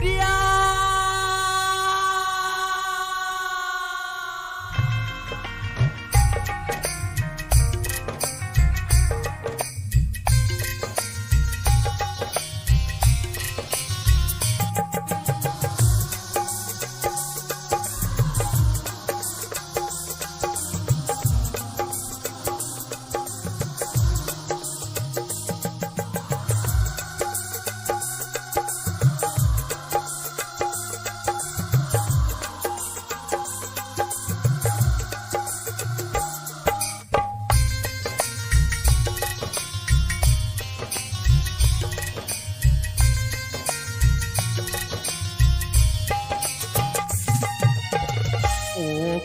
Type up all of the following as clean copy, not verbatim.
প্রিয়া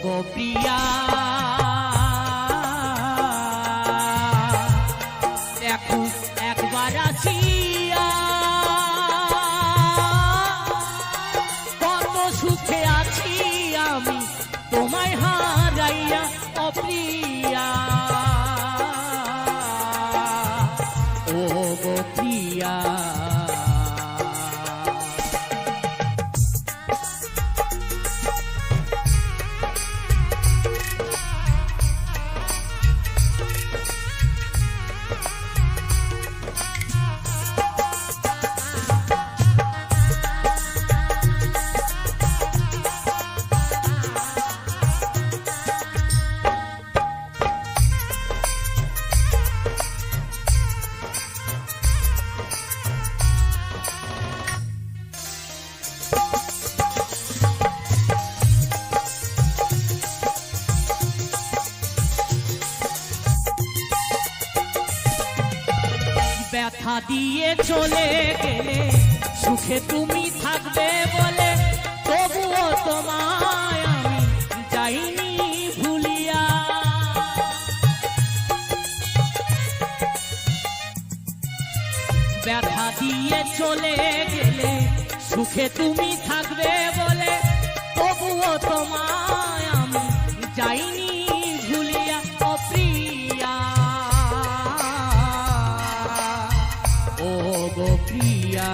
গো প্রিয়া দেখো একবার আসিয়া কত সুখে আছি আমি তোমায় হারাইয়া অপ্রিয়া ও গো প্রিয়া ব্যথা দিয়ে চলে গেলে সুখে তুমি থাকবে বলে তবুও তোমায় আমি যাইনি ভুলিয়া ব্যথা দিয়ে চলে গেলে সুখে তুমি থাকবে বলে তবুও তোমায় আমি যাইনি ভুলিয়া অপ্রিয়া ও গো প্রিয়া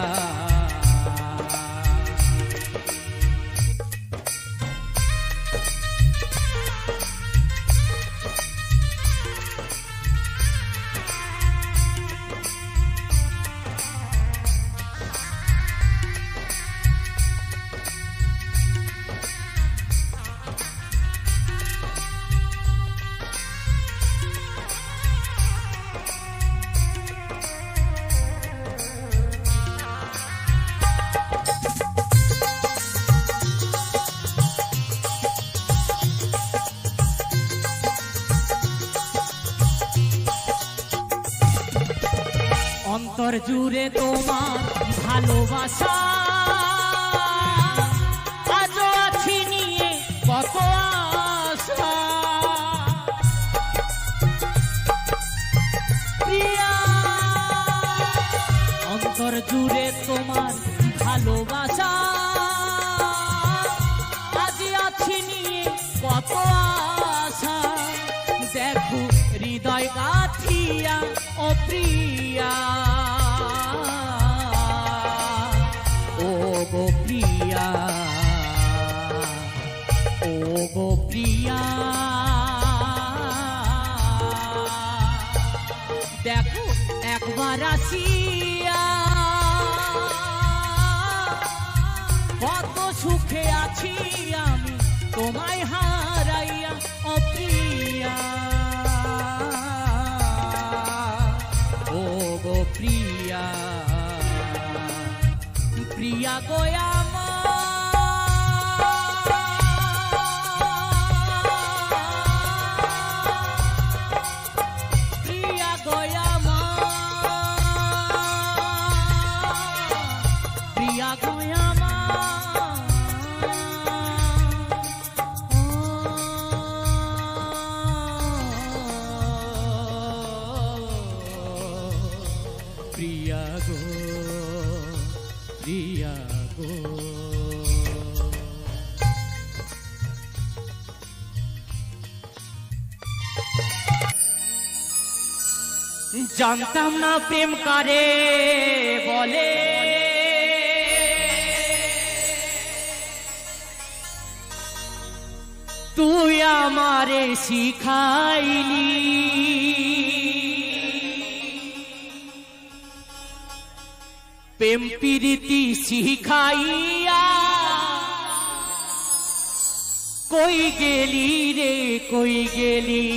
অন্তর জুড়ে তোমার ভালোবাসা আজও আছি নিয়ে কত আশা প্রিয়া অন্তর জুড়ে তোমার ভালোবাসা আজ আছি নিয়ে কত আশা দেখো হৃদয় গাথিয়া ও প্রিয়া ও গো প্রিয়া ও গো প্রিয়া দেখো একবার আসিয়া কত সুখে আছি আমি তোমায় হারাইয়া অপ্রিয়া ও গো প্রিয়া প্রিয়া গোয়া প্রিয়া গোয়া প্রিয়া গোয়া প্রিয়া গো প্রিয়া গো জানতাম না প্রেম কারে বলে তুই আমারে শিখাইলি প্রেম প্রীতি শিখাইয়া কই গেলি রে কই গেলি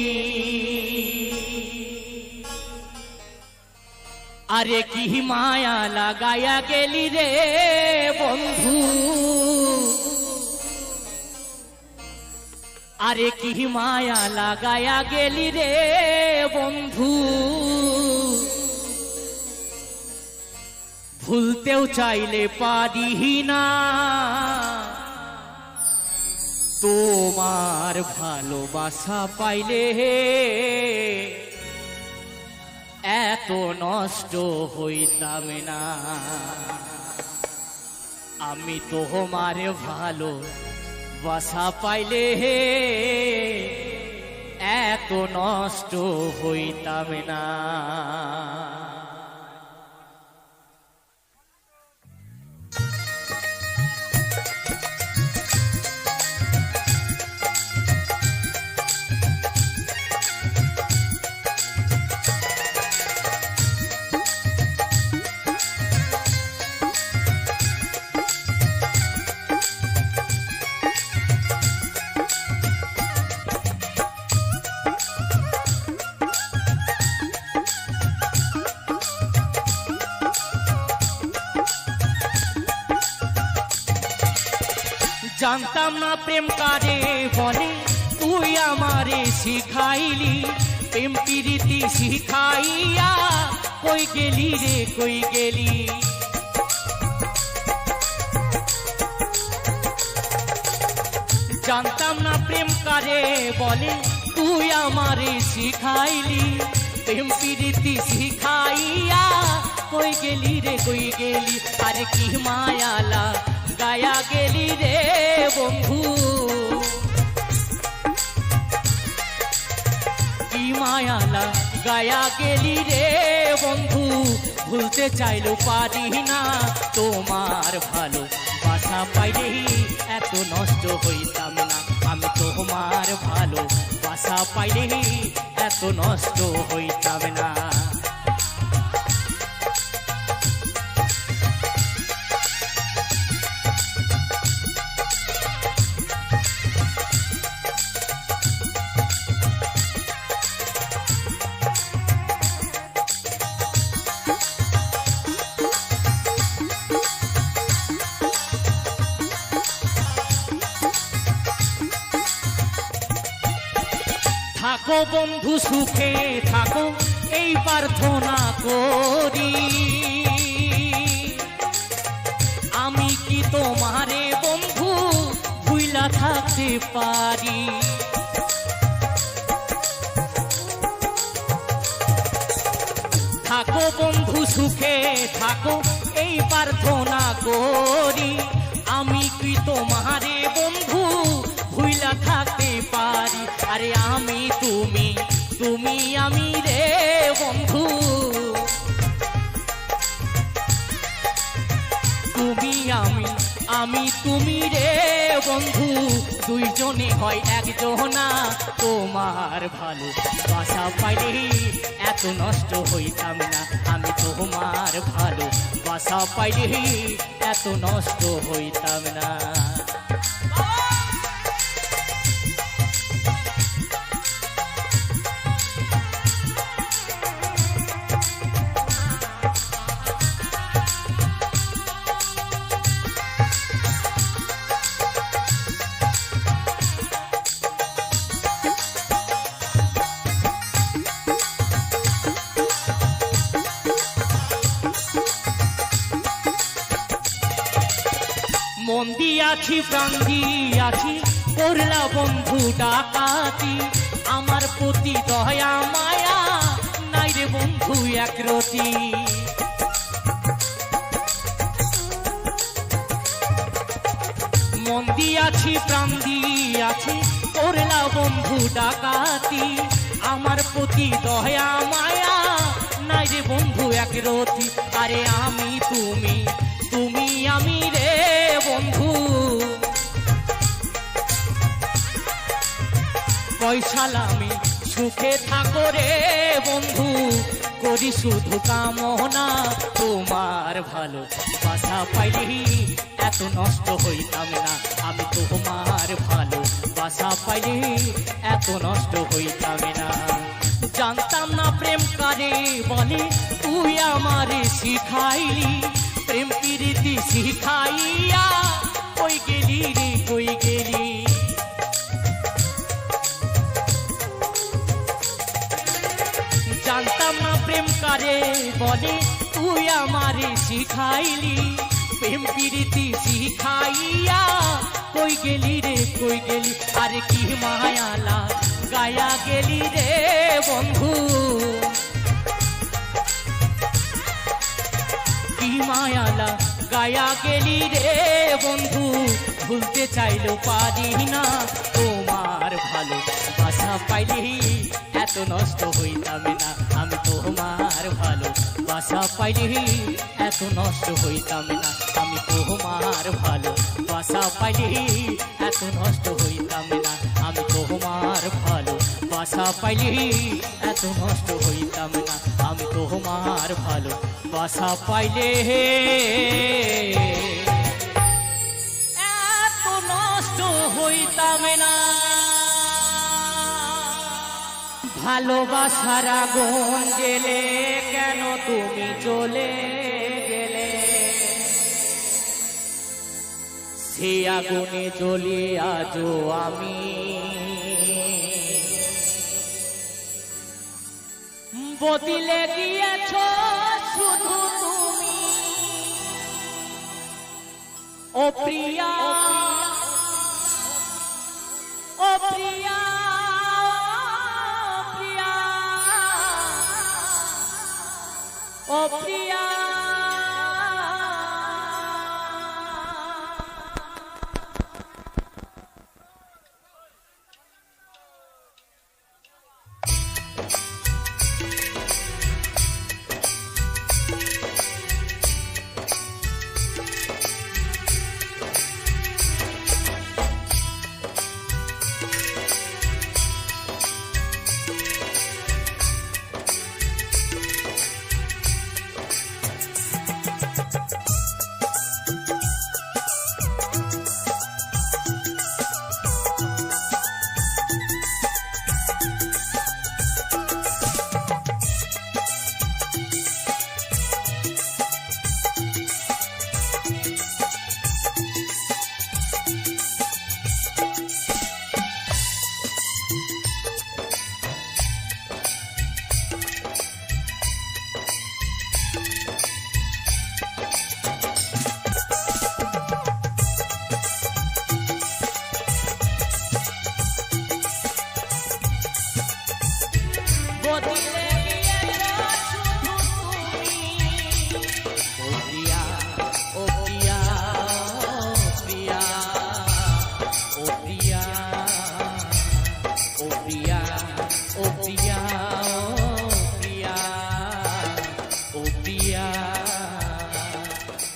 আরে কি মায়া লাগায়া গেলি রে বন্ধু আরে কি মায়া লাগায়া গেলি রে বন্ধু ভুলতেও চাইলে পারি না তোমার ভালোবাসা পাইলে এত নষ্ট হইতাম না আমি তোমার ভালোবাসা পাইলে এত নষ্ট হইতাম না জানতাম না প্রেম কারে বলে তুই আমারে শিখাইলি প্রেম প্রীতি শিখাইয়া কই গেলি রে কই গেলি জানতাম না প্রেম কারে বলে তুই আমারে শিখাইলি প্রেম প্রীতি শিখাইয়া কই গেলি রে কই গেলি আরে কি মায়ালা গায়া গেলি রে বন্ধু কি মায়ালা গায়া গেলি রে বন্ধু ভুলতে চাইলেও পারি না তোমার ভালোবাসা পাইলে এত নষ্ট হইতাম না আমি তোমার ভালোবাসা পাইলে এত নষ্ট হইতাম না থাকো বন্ধু সুখে থাকো এই প্রার্থনা করি আমি কি তোমারে বন্ধু ভুইলা থাকতে পারি থাকো বন্ধু সুখে থাকো এই প্রার্থনা করি আমি কি তোমারে বন্ধু ভুইলা থাকতে পারি আরে আমি তুমি তুমি আমি রে বন্ধু তুমি আমি তুমি রে বন্ধু দুইজনে হয় একজনা তোমার ভালোবাসা পাইলে এত নষ্ট হইতাম না আমি তোমার ভালোবাসা পাইলে এত নষ্ট হইতাম না মন দিয়াছি প্রাণ দিয়াছি করলা বন্ধু ডাকাতি আমার প্রতি দয়া মায়া নাই রে বন্ধু একরতি মন দিয়াছি প্রাণ দিয়াছি করলা বন্ধু ডাকাতি আমার প্রতি দয়া মায়া নাই রে বন্ধু একরতি আরে আমি তুমি তুমি আমি রে বন্ধু ওই সালামি সুখে থাকো রে বন্ধু করি শুধু কামনা তোমার ভালো বাসা পাইলি এত নষ্ট হইতাম না আমি তোমার ভালো বাসা পাইলি এত নষ্ট হইতাম না জানতাম না প্রেম কারে বলে তুই আমারে শিখাইলি প্রেম প্রীতি শিখাইয়া কই গেলি রে কই গেলি জানতাম না প্রেম কারে বলে তুই আমারে শিখাইলি প্রেম প্রীতি শিখাইয়া কই গেলি রে কই গেলি আরে কি মায়ালা গায়া গেলি রে বন্ধু কি মায়ালা গায়া গেলি রে বন্ধু ভুলতে চাইলেও পারি না তোমার ভালো বাসা পাইলি এত নষ্ট হইতাম না আমি তোমার ভালো বাসা পাইলি এত নষ্ট হইতাম না আমি তোমার ভালো বাসা পাইলি এত নষ্ট হইতাম না আমি তোমার ভালো বাসা পাইলি এত নষ্ট হইতাম না আমি তোমার ভালো বাসা পাইলে এত নষ্ট হইতাম না ভালোবাসার আগুন গেলে কেন তুমি চলে গেলে সে আগুনে জ্বলে আজও আমি বদলে গিয়েছ শুধু তুমি ও প্রিয়া ও প্রিয়া ও প্রিয়া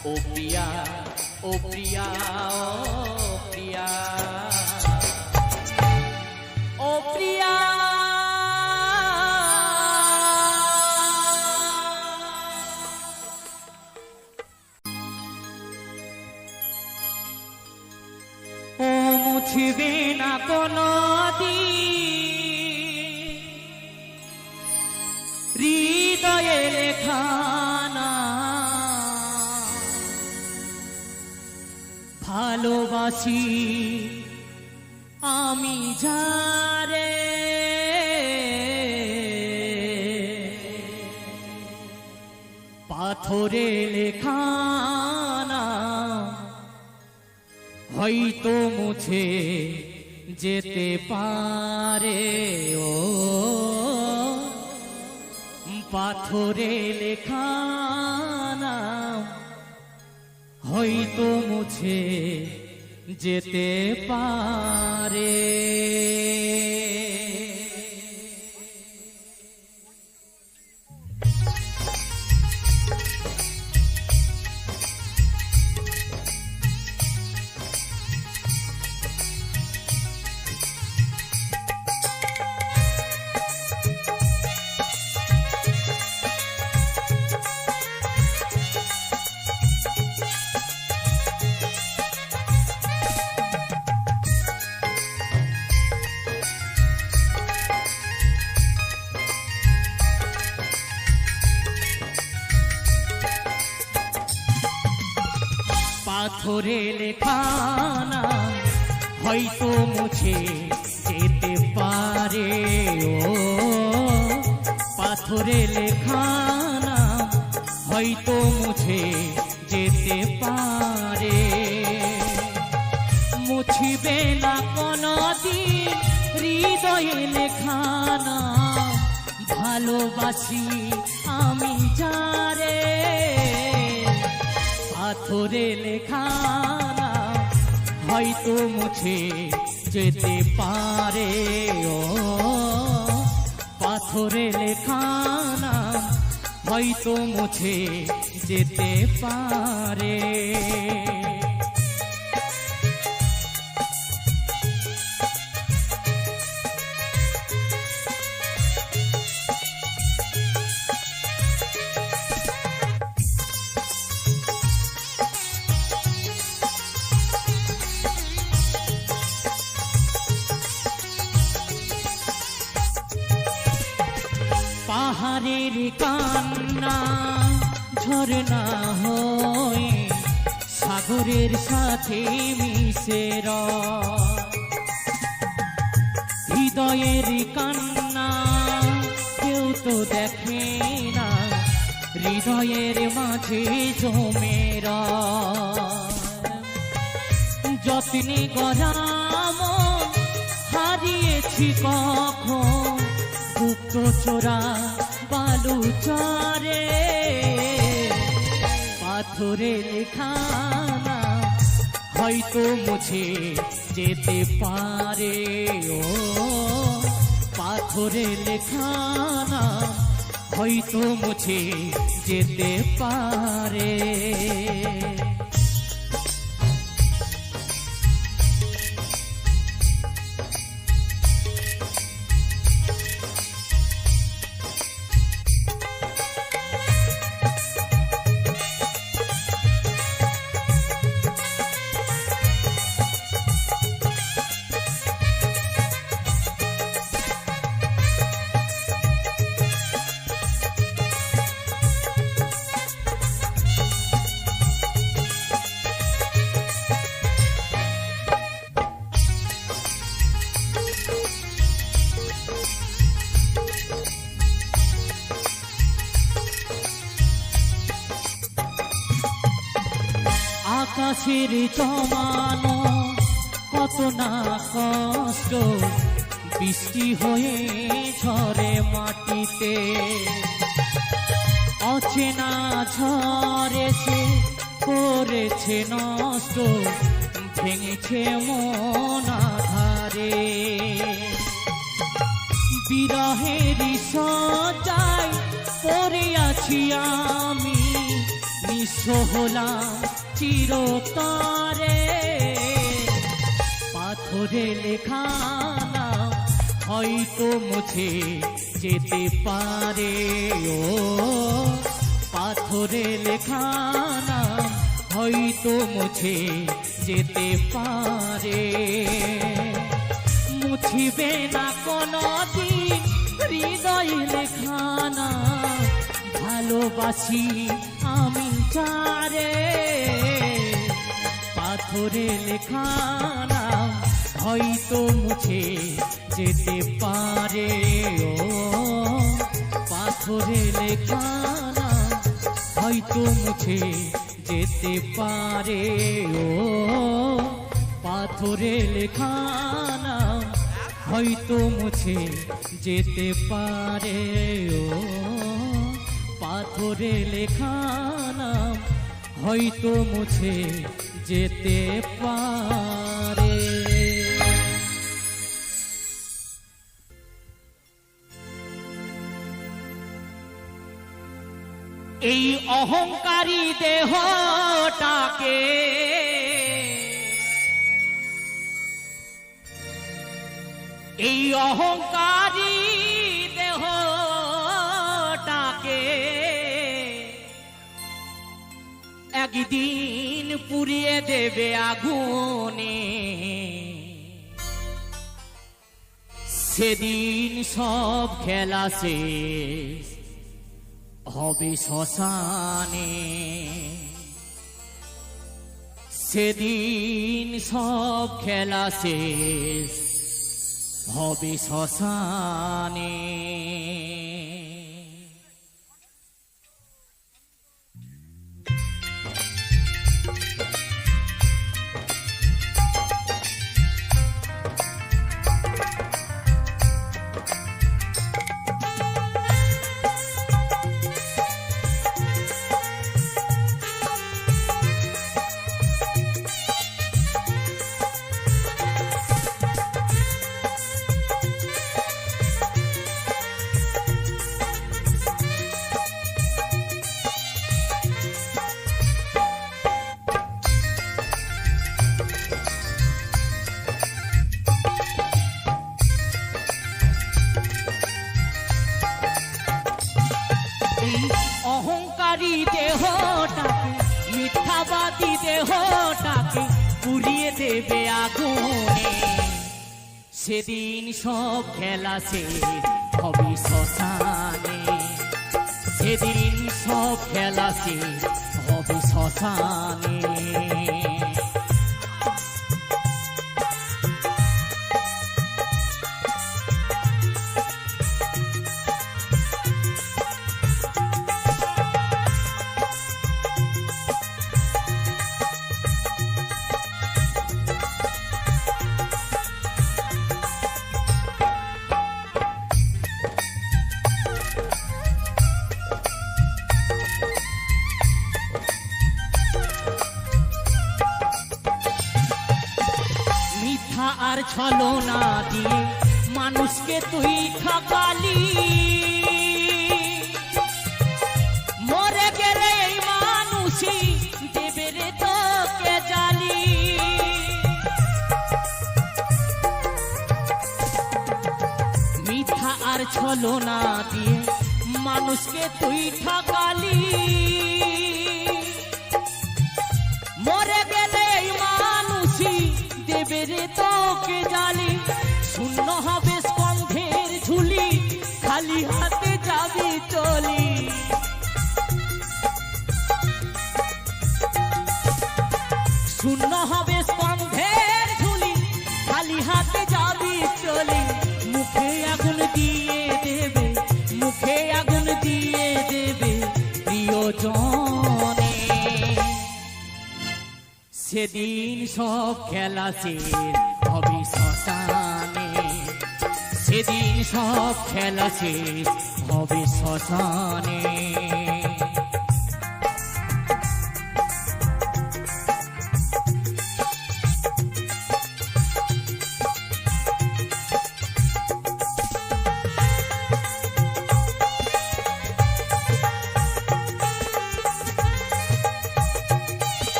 ओ प्रिया ओ प्रिया ओ प्रिया ओ मुझे ना कोनो दी হৃদয়ে লেখানা ভালোবাসি আমি যারে পাথরে লেখানা হয়তো মুছে যেতে পারে ও পাথরে লেখানা হয়তো মুছে যেতে পারে পাথরে লেখা নাম হয়তো মুছে যেতে পারে। ও পাথরে লেখা নাম হয়তো মুছে যেতে পারে। মুছিবে না কোনদিন হৃদয়ে লেখা নাম, ভালোবাসি আমি যারে। পাথরে লেখা নাম হয়তো মুছে যেতে পারে। ও পাথরে লেখা নাম হয়তো মুছে যেতে পারে। পাহাড়ের কান্না ঝরনা হয়ে সাগরের সাথে মিশে হৃদয়ের কান্না কেউ তো দেখে না, হৃদয়ের মাঝে জমে যত্নে গড়াম হারিয়েছি কখন গুপ্ত চোরা বালুচরে। পাথরে লেখা নাম হয়তো মুছে যেতে পারে। ও পাথরে লেখা নাম হয়তো মুছে যেতে পারে। আকাশের জমানো কত না কষ্ট, বৃষ্টি হয়ে ঝরে মাটিতে। অচেনা ঝড় এসে করেছে নষ্ট, ভেঙেছে মন আধারে। বিরহের সজায় পড়ে আছি আমি, নিঃস্ব হলাম চিরতরে। পাথরে লেখা নাম হয়তো মুছে যেতে পারে। ও পাথরে লেখা নাম হয়তো মুছে যেতে পারে। মুছিবে না কোনদিন হৃদয়ে লেখা নাম, ভালোবাসি আমি যারে। পাথরে লেখা নাম হয়তো মুছে যেতে পারে। ও পাথরে লেখা নাম হয়তো মুছে যেতে পারে। ও পাথরে লেখা নাম হয়তো মুছে যেতে পারে। ও পাথরে লেখা নাম হয়তো মুছে যেতে পারে। এই অহংকারী দেহটাকে এই অহংকারী দেহটাকে একদিন পুড়িয়ে দেবে আগুনে। সেদিন সব খেলা শেষ হবে শ্মশানে। সেদিন সব খেলা শেষ হবে শ্মশানে। অহংকারী দেহটাকে মিথ্যাবাদী দেহটাকে পুড়িয়ে দেবে আগুনে। সেদিন সব খেলা শেষ হবে শ্মশানে। সেদিন সব খেলা শেষ হবে শ্মশানে। আর ছলনা দিয়ে মানুষকে তুই ঠকালি। মরে গেলে এই মানুষই দেবে রে তোকে জালি। মিথ্যা আর ছলনা দিয়ে মানুষকে তুই ঠকালি। মরে গেলে এই মানুষই দেবে রে তোকে জালি। শূন্য হবে স্কন্ধের ঝুলি, খালি হাতে যাবি চলি। শূন্য হবে স্কন্ধের ঝুলি, খালি হাতে যাবি চলি। মুখে আগুন দিয়ে দেবে, মুখে আগুন দিয়ে দেবে প্রিয়জনে। সেদিন সব খেলা শেষ হবে শ্মশানে। সেদিন সব খেলা শেষ হবে শ্মশানে।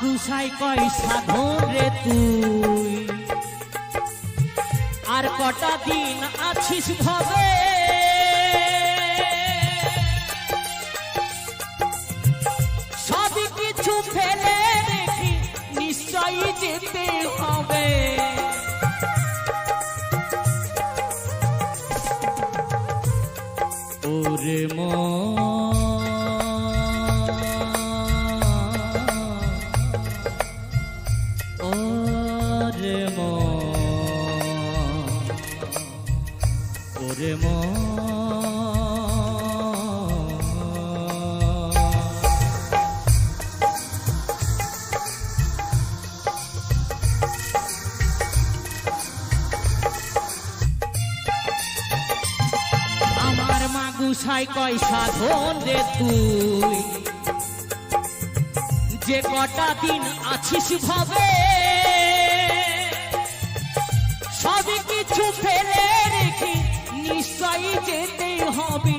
গুসাই কয় সাধন রে তুই, আর কটা দিন আছিস ভবে। সবই কিছু ফেলে রেখে নিশ্চয়ই যেতে হবে। ওরে আমার মা গুসাই কয় সাধন রে তুই, যে কটা দিন আছিস ভবে। সবই কিছু ফেলে রেখে নিশ্চয়ই যেতে হবে।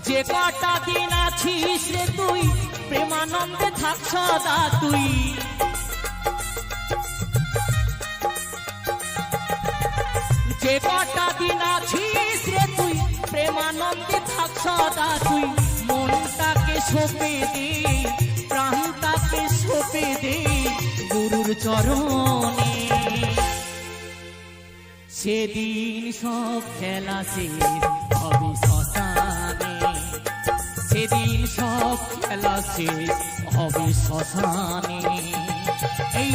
যে কটা দিন আছিস রে তুই, প্রেমানন্দে থাক সদা তুই। যে কটা দিন আছিস সদা তুই মনটাকে সঁপে দে, প্রাণটাকে সঁপে দে গুরুর চরণে। সেদিন সব খেলা শেষ হবে শ্মশানে, সেদিন সব খেলা শেষ হবে শ্মশানে। এই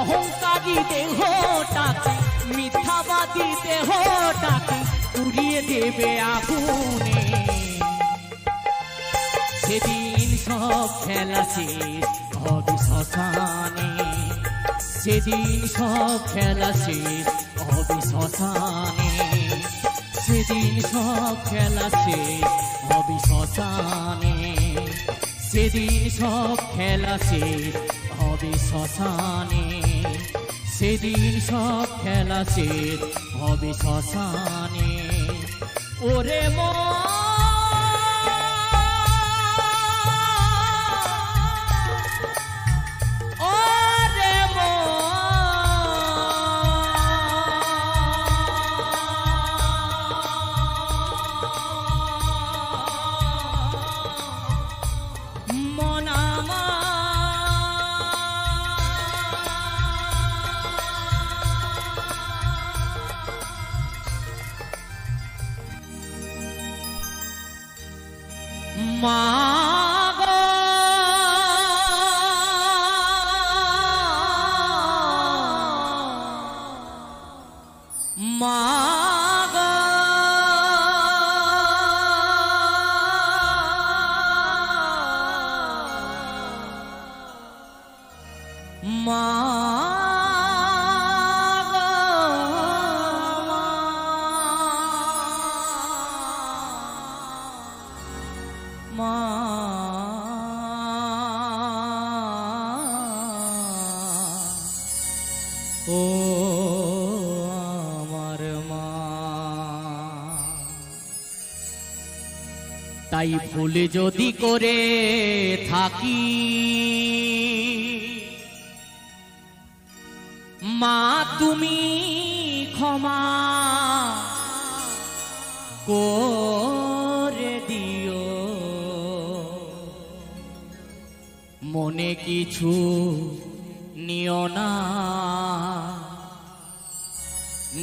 অহংকারী দেহটাকে, মিথ্যাবাদী দেহটাকে পুড়িয়ে দেবে আগুনে। সেদিন সব খেলা শেষ হবে শ্মশানে, সেদিন সব খেলা শেষ হবে শ্মশানে, সেদিন সব খেলা শেষ হবে শ্মশানে, সেদিন সব খেলা শেষ হবে শ্মশানে, সেদিন সব খেলা শেষ হবে শ্মশানে। ওরে মাগো মাগো ও আমার মা। তাই ভুল যদি করে থাকি মা তুমি ক্ষমা করে দিও, মনে কিছু নিও না,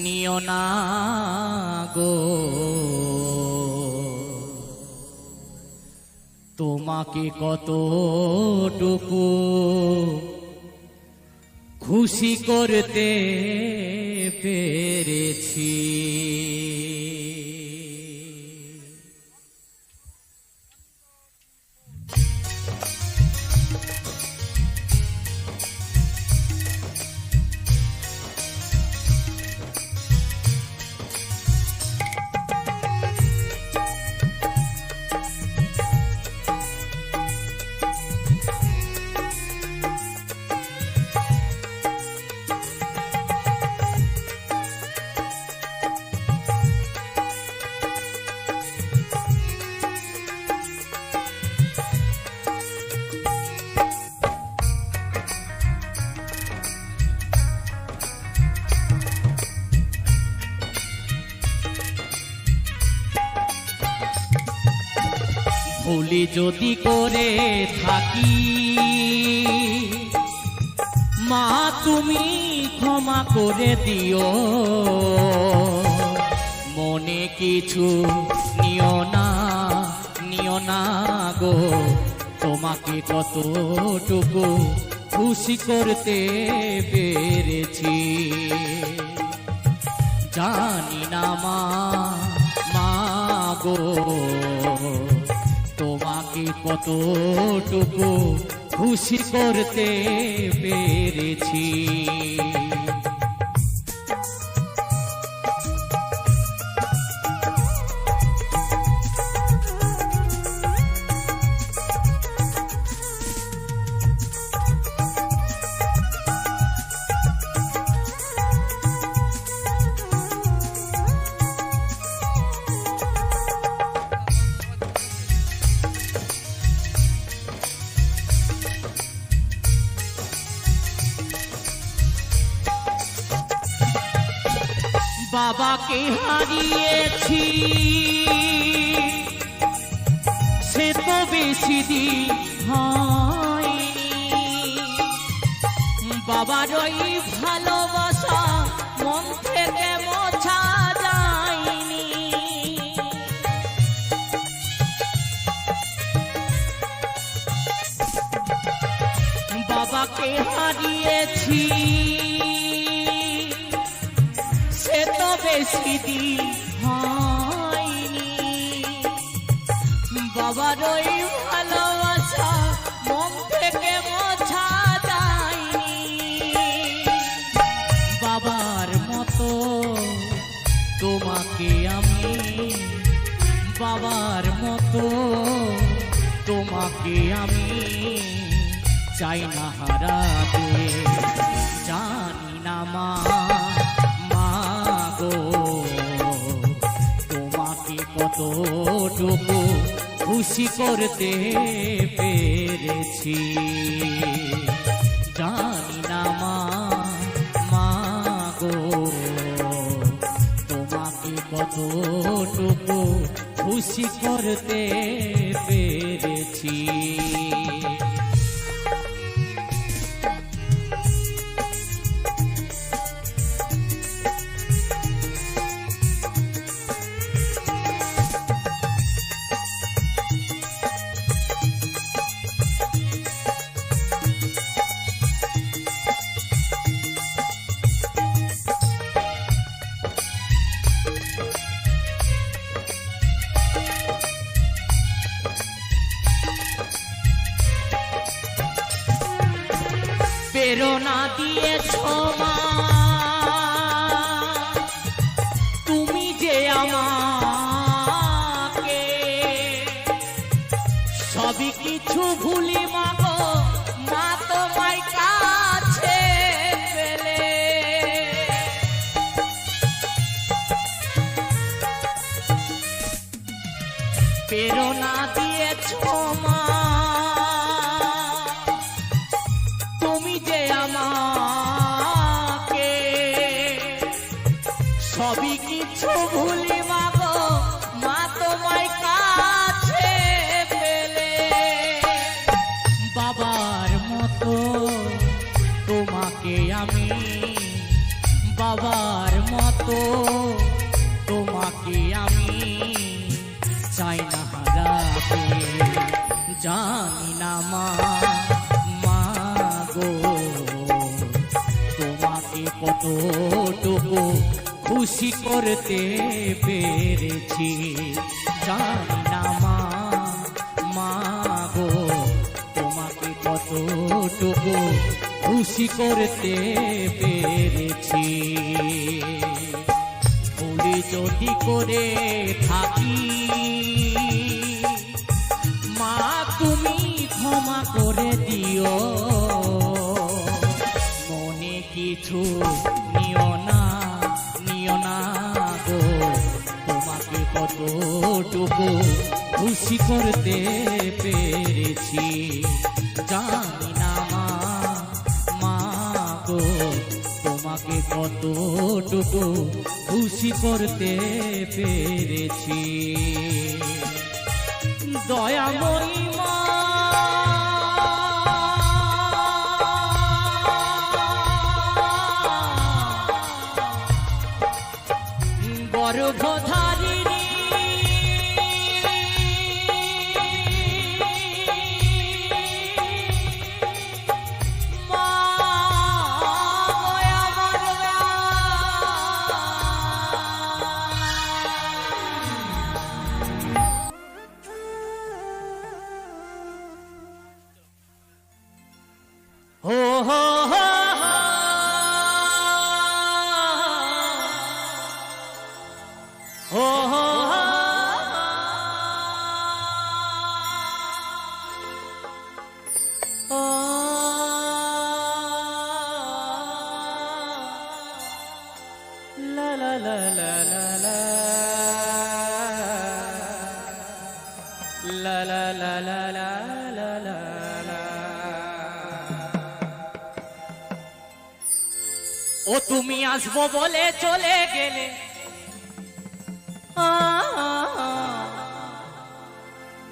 নিও না গো। তোমাকে কতটুকু খুশি করতে পেরেছি। ভুলি যদি করে থাকি মা তুমি ক্ষমা করে দিও, মনে কিছু নিও না, নিও না গো। তোমাকে কতটুকু খুশি করতে পেরেছি জানি না মা, মা গো। তোমাকে কতটুকু খুশি করতে পেরেছি। বাবাকে হারিয়েছি তো বেশি দিন হয়নি, বাবার ওই ভালোবাসা মন থেকে মোছা যায়নি। বাবাকে হারিয়েছি সে তো বেশি দিন হয়নি, বাবার ওই ভালোবাসা মন থেকে মোছা যায়নি। বাবার মতো তোমাকে আমি, বাবার মতো তোমাকে আমি চাই না হারাতে। জানি না মা, মা গো তোমাকে কতটুকু খুশি করতে পেরেছি। জানি না মা, মা গো তোমাকে কতটুকু খুশি করতে পেরেছি। প্রেরণা দিয়েছো মা তুমি যে আমাকে, সবই কিছু ভুলি মাগো মা তোমায় কাছে পেলে। প্রেরণা দিয়েছো মা আমাকে, সবই কিছু ভুলি মাগো মা তোমায় কাছে পেলে। বাবার মতো তোমাকে আমি, বাবার মতো তোমাকে আমি চাই না হারাতে। জানি না মা, মা গো তোমাকে কতটুকু খুশি করতে পেরেছি। জানি না মা, মা গো তোমাকে কতটুকু খুশি করতে পেরেছি। ভুলি যদি করে থাকি মা তুমি ক্ষমা করে দিও, মনে কিছু নিও না, নিও না গো তোমাকে কতটুকু খুশি করতে পেরেছি। জানি না মা, মা গো তোমাকে কতটুকু খুশি করতে পেরেছি। দয়াময়ী মা গর্ভধারিণী মা আমার হো হো হো Oh, oh, oh, oh, la la la la la la la la la la la la la la ও তুমি আসবো বলে চলে গেলে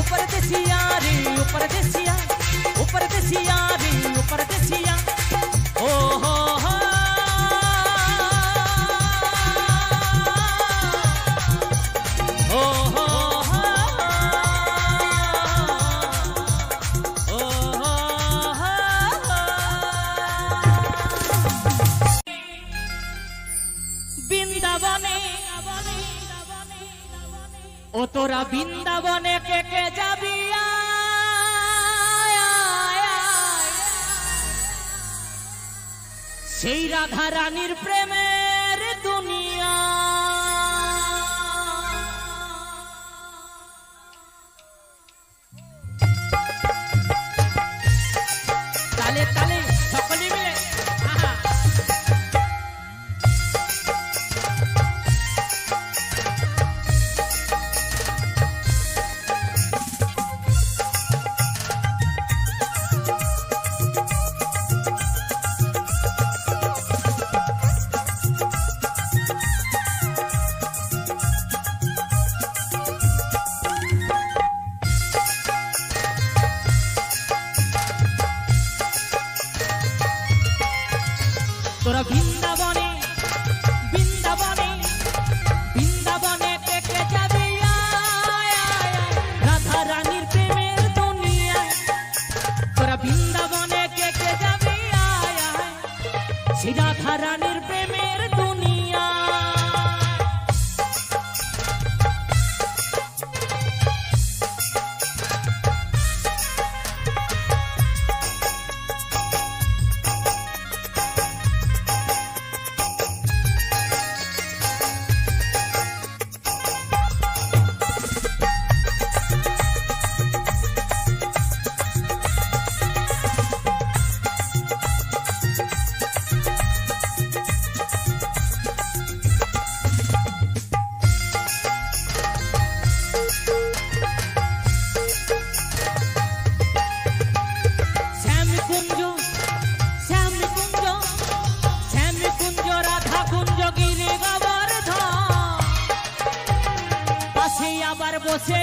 ऊपर देसिया रे ऊपर देसिया ऊपर देसिया रे ऊपर देसिया ओ हो हो ओ हो हो ओ हो বৃন্দাবনে ও তোরা বৃন্দাবনে কে কে যাবি সেই রাধা রানীর প্রেমের দুনিয়া তালে তালে সকলে মিলে তোরা বৃন্দাবনে বৃন্দাবনে বৃন্দাবনে কে কে যাবি রাধা রানীর প্রেমের দুনিয়ায় তোরা বৃন্দাবনে কে কে যাবি সেই রাধা রানীর প্রেমের দুনিয়া আবার বসে